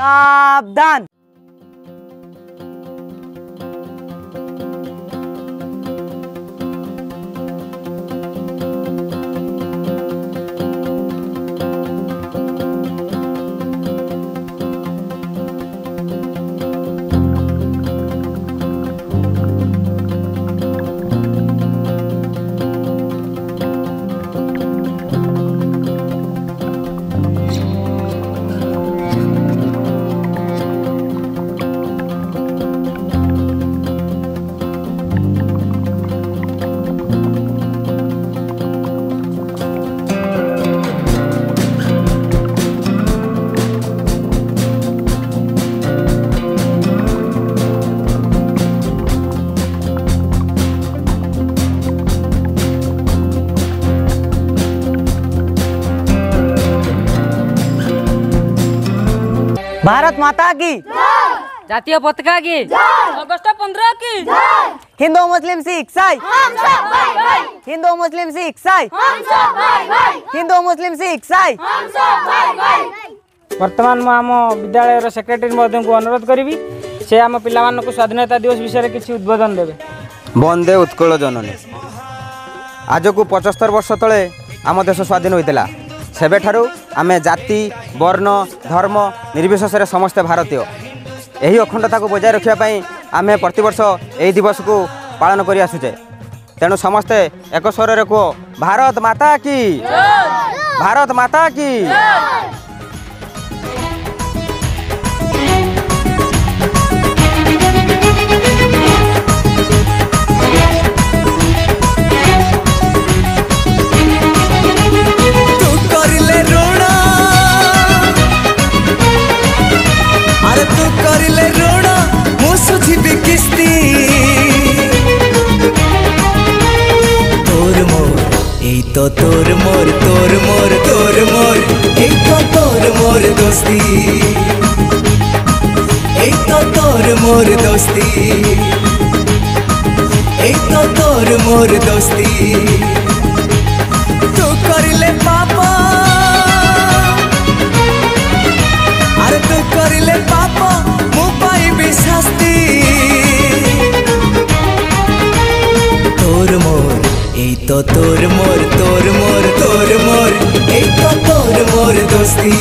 सावधान। भारत माता की, जातीय पताका की, अगस्त 15 की, हिंदू मुस्लिम सिख ईसाई, हिंदू मुस्लिम सिख ईसाई, हिंदू मुस्लिम सिख ईसाई। वर्तमान मु आम विद्यालय सेक्रेटरी महोदय को अनुरोध करी से आम पिला स्वाधीनता दिवस विषय किसी उद्बोधन देवे। वंदे उत्कल जननी। आज को 75 वर्ष तले आम देश स्वाधीन होता सेबे ठारू आमे जाति वर्ण धर्म निर्विशेष समस्ते भारतीय यही अखंडता को बजाय रखापी आमे प्रतिवर्ष यही दिवस को पालन कर आसुचे। तेणु समस्ते एक स्वर रे कहो भारत माता की, भारत माता की। तू करिले ऋण मु सुझिबी किस्ती तोर मोर एई तो तोर मोर तोर मोर तोर मोर एई तो तोर मोर दोस्ती एई तो तोर मोर दोस्ती एई तो तोर मोर दोस्ती तू करिले पापा अरे तू करिले पापा मु पाइबी शास्ति तोर मोर एई तो तोर मोर तोर मोर तोर मोर एई तो तोर मोर दोस्ती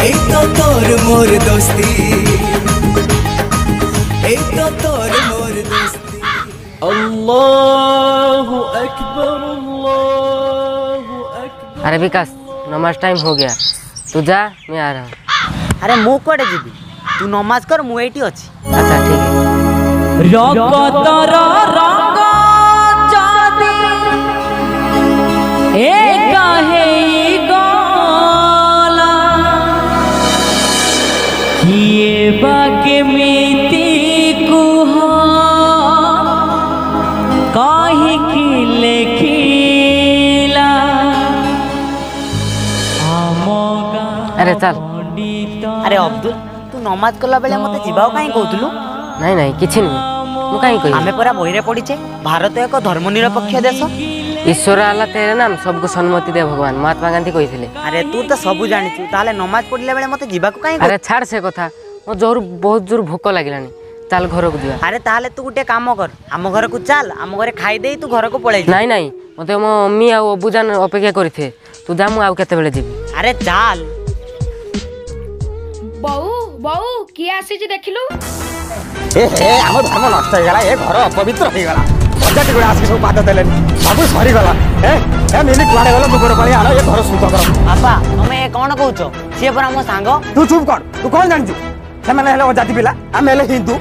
एई तो तोर मोर दोस्ती एई तो तोर मोर दोस्ती। अल्लाहु अकबर अल्लाहु अकबर। अरे विकास नमाज टाइम हो गया, तू जा मैं आ रहा हूँ। अरे मु कोड़े जीवी, तू नमाज कर मु एठी अछि। अच्छा ठीक है। रगतर रंग जादी ए काहे गला किए बाके मीति कुहा काहे की लेखिला अरे चल। अरे अब्दुल तू नमाज कला बेले मते जीवाओ काई कहतलु? नहीं नहीं किछि नहीं मु काई कहि। आमे परा बहिरे पडिचे भारत एक धर्मनिरपेक्ष देश। ईश्वर आला तेरे नाम सबको सम्मति दे भगवान महात्मा गांधी कहिथिले। अरे तू तो सब जानिछु ताले नमाज पढिले बेले मते जीवाको काई? अरे छाड़ से कथा मो जोर बहुत जोर भूख लागिलानी चल घर को दिया। अरे ताले तू गुटे काम कर आम घर को चल आम घरे खाई दे तू घर को पळाई। नहीं नहीं मते मो मम्मी आ अबुजान अपेक्षा करिथे तू जा मु आउ केते बेले जीबी। अरे चल बहु बहु किए आसी देखिलु ए हे हम धर्म नष्ट हो गला ए घर अपवित्र हो गला बजा टिगुड़ा आसी सब पाद देले सब सरी गला ए मिली कुआडे गला मुगर पानी आलो ए घर सुत कर। बाबा तुमे कोन कहउछो से पर हम सांग। तू चुप कर तू कोन जानजु से माने हेले जाति पिला हम हेले हिंदू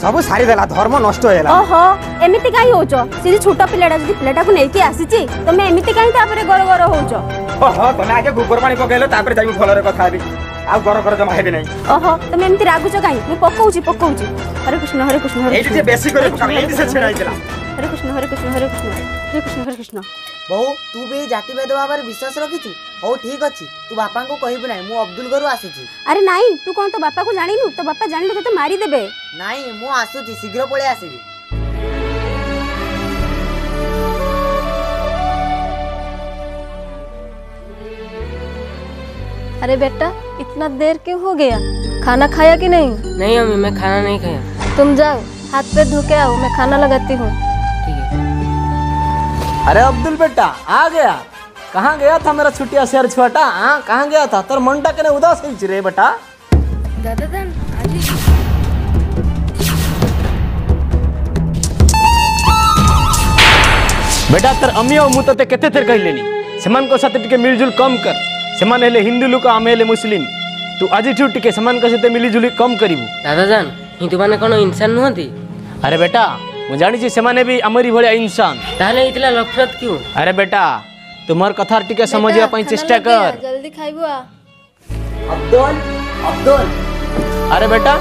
सब सारी देला धर्म नष्ट होएला। ओहो एमिति काई होचो से छोट पिलाडा जदी पिलाडा को नेकी आसीची तमे एमिति काई तापरे गर गर होचो। ओहो तमे आगे गोबर पानी पकेलो तापर जाई फलरे कथा हेबी आ गर गर जमा हेबी नै। ओहो तमे एमिति रागुचो काई मु पकोउची पकोउची। हरे कृष्ण हरे कृष्ण हरे कृष्ण। एठी बेसी करे पका एठी से छेड़ाई देला। हरे कृष्ण हरे कृष्ण हरे कृष्ण हरे कृष्ण हरे कृष्ण। बहु तू भी जाति भेद बाबर विश्वास रखिछु हो ठीक अछि तू बापा को कहबु नै मु अब्दुल घरु आसीछि। अरे नहीं तू कोन तो बापा को जानिनु तो बापा जानिले तो मारी देबे। नहीं मु आसुछि शीघ्र पळे आसीबी। अरे बेटा इतना देर क्यों हो गया? खाना खाया कि नहीं? नहीं अम्मी, मैं खाना नहीं खाया। तुम जाओ हाथ पे धो के आओ, मैं खाना लगाती हूँ। ठीक है। अरे अब्दुल बेटा आ गया। कहाँ गया था मेरा छुट्टिया शेर छोटा? हाँ कहाँ गया था? तोर मनटा के उदास रे बेटा। दादा दान बेटा तर अम्मी और मुझे केते थेर कह लेनी सेमान को साथे टिके मिलजुल कम कर। सेमान हेले हिंदू लोक आमे हेले मुस्लिम। तू आज टिके सेमान को साथे मिलीजुली कम करिवु। दादा जान हिंदू माने कोन इंसान नुहंती? अरे बेटा मु जानी छी सेमाने भी हमरी भलिया इंसान। ताले इतला नफरत क्यों? अरे बेटा तुमर कथा टिके समझिया पई चेष्टा कर। जल्दी खाइबो। अब्दुल अब्दुल अरे बेटा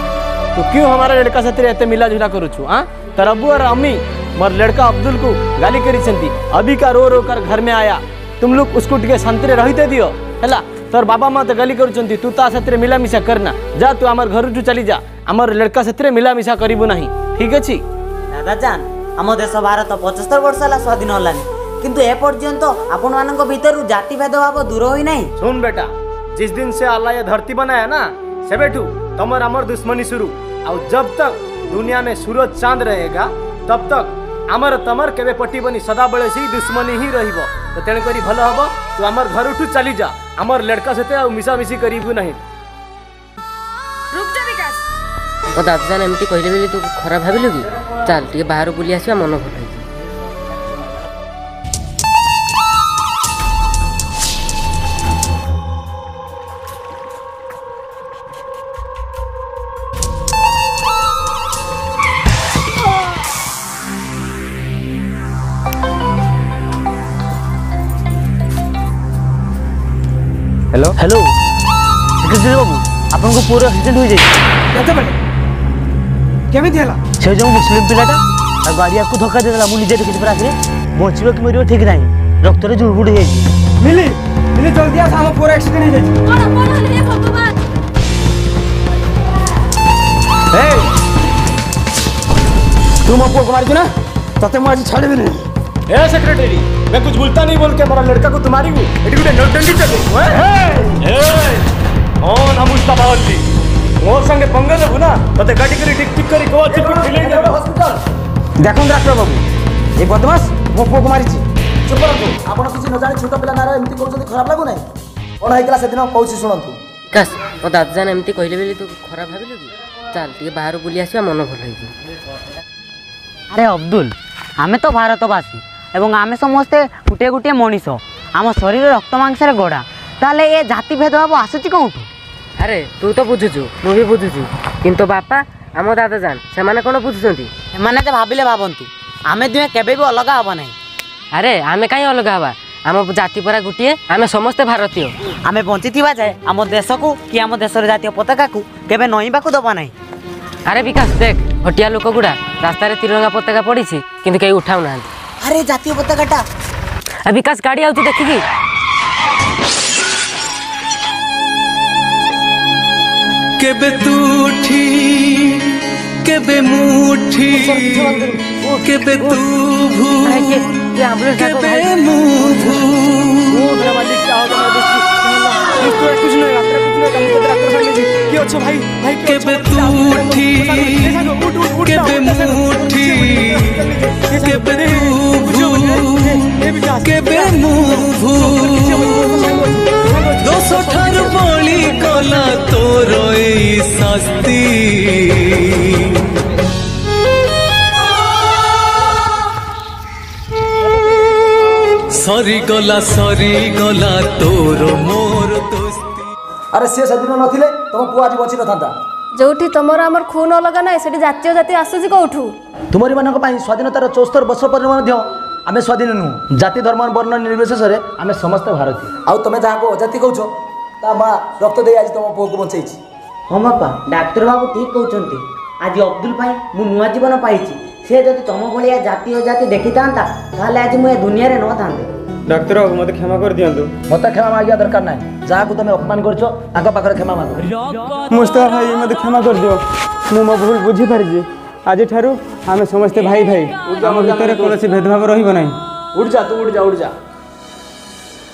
तू क्यों हमारा लड़का साथे रहते मिला जुला करू छु? हां तर अब्बू और अम्मी मोर लड़का अब्दुल को गाली करी छंती। अभी का रो रो कर घर में आया। तुम लोग उसको टिके शांति रहते दियो हैला। तोर बाबा माँ तो गाली करुचंती। तू ता साथे मिला मिशा करना। जा तू आमर घर टू चली जा। आमर लड़का साथे मिला मिशा करिबु नहीं। ठीक अछि? दादा जान आम देश भारत 75 वर्ष होला स्वाधीन होलानी किंतु ए पर्यंत आपण मानक भीतर जाति भेदभाव दूर होई नहीं। सुन बेटा जिस दिन से अल्लाह ये धरती बनाया ना से बेटू तमर अमर दुश्मनी शुरू। और जब तक दुनिया में सूरज चांद रहेगा तब तक आमर तमर केबे पट्टी बनी सदा बेले से दुश्मनी ही रहिबो। तो तेण करी भल हबो तू आमर घर उठू चली जा। आमर लड़का सते आ मिसा मिसी करिबु नहीं। रुक जा विकास। ओ दादा जान एमती कहले बेली तू खराब भाबिलु कि? चल टिके बाहर बुली आसीबा मन भल होई। हेलो हेलो सेक्रेटरी बाबू आपन को पूरा एक्सीडेंट हो जाई। केते बेले केमे दिला? से जो मुस्लिम पिलाटा आ गाड़ी आपको धक्का दे देला। मु निजे देखि पर आखिर बचिबो कि मरियो ठीक नाही। रक्त रे जुड़बुड़ हे जाई। मिली मिली जल्दी आ हम पूरा एक्सीडेंट हो जाई। कौन कौन हे भगवान? ए तुम आपको मार दो ना तते मु आज छाड़े भी नहीं। ए सेक्रेटरी मैं कुछ बोलता नहीं बोल के हमारा लड़का को तुम्हारी को एटी गुटे नोटंडी चले। ए कौन हम मुस्तफा अली मोर संगे पंगा लेबु ना तते गाड़ी करी टिक टिक करी को चिपक ठिले जाबे हॉस्पिटल। देखो डॉक्टर बाबू ए बदमाश मो पुओ को मारिची। चुप करंतु आपण किछि न जानि छोटा पिला नारा एमती कहउछथि खराब लागु नै। कोन हैकला से दिन कहउछि सुनंतु। कास ओ दादा जान एमती कहले बेली तू खराब भाबिलु कि? चल टिके बाहर बुली आसीबा मन भल होई। अरे अब्दुल आमे तो भारतवासी एवं आमे समस्ते गुटे गुटे मनीष। आम शरीर रक्त मांसरे गड़ा ताले ये जाति भेदभाव आसुची कोठु? अरे तू तो बुझुचु मु भी बुझुचु किंतु बापा आम दादा जान से माने कोन बुझुचंती? एमाने जे भाबिले भाबंतु आमे दुए केबे भी अलग हबा नहीं। अरे आमे काई अलग हवा? आम जाति परा गुटिए आमे समस्ते भारतीय। आमे बंचिथिबा जाय आम देश को कि आम देशर जातीय पताका को केबे नईबा को दबा नहीं। अरे विकास देख हटिया लोक गुड़ा रास्ता रे तिरंगा पताका पड़ी किंतु कई उठाऊ ना। अरे जातीय पताकाटा विकास गाड़ी आउती देखिकी। केबे तूठी केबे मुठी केबे तू भू केबे मुभू केबे तूठी केबे मुठी केबे तू भू केबे मुभू दोष ठार बळी कला तोर एई शास्ति सरी गला तोर मोर दोस्ती। अरे से सदिन नथिले तुम पुआ आज बची नथांता। जोठी तमर हमर खून अलग नाही सेठी जातीय जाति आसुची कोठू? तुमरी मानक पई स्वाधीनतार 74 वर्ष पर मध्य आमे स्वाधीन नु। जाति धर्म वर्ण निर्विशेष रे आमे समस्त भारतीय। आउ तमे जहा को अजाति कहउछो ता मां रक्त दे आज तुम पुओ को बंचैछि। हाँ बापा डाक्टर बाबू ठीक कहते। आज अब्दुल भाई मु नुआ जीवन पाई से जब तुम भाया जाति अजाति देखी था आज मुझे दुनिया रे न था। डाक्टर बाबू मत क्षमा कर दियंतु। मत क्षमा मागिया दरकार नाही। जहा को तुम अपमान करछो आग पाखरे क्षमा मागो। मुस्तफा भाई मत क्षमा कर दियो। मु मो भूल बुझी पारिछि। आज ठारू आमे समस्त भाई भाई। आम भितर कौन भेदभाव रही नहीं। उठ जा तू उठ जा। उठ जा। उठ जा। उठ जा। उठ जा। उठ जा। उठ जा। उठ जा। उठ जा। उठ जा। उठ जा। उठ जा। उठ जा। उठ जा। उठ जा। उठ जा। उठ जा। उठ जा। उठ जा।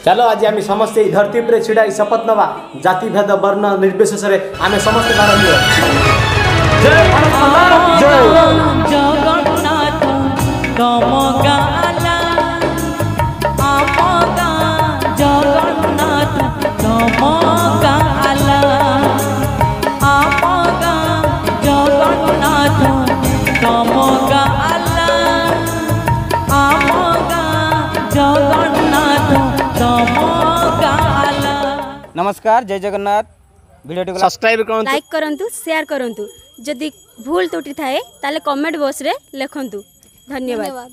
चलो आज आम समस्ते धरती पर छिड़ा शपथ नवा जाति भेद वर्ण निर्विशेष आम समस्त भारतीय जय भारत माता जय जगन्नाथ तम गाला आम गाँ जगन्नाथ तम गाला आम गाँ जगन्नाथ तम गाला आम गाँ जगन्नाथ तम गाला। नमस्कार जय जगन्नाथ वीडियो सब्सक्राइब करूँ लाइक करंतु शेयर करंतु जदि भूल त्रुटि थाए ताले कमेंट बॉक्स रे लिखंतु। धन्यवाद।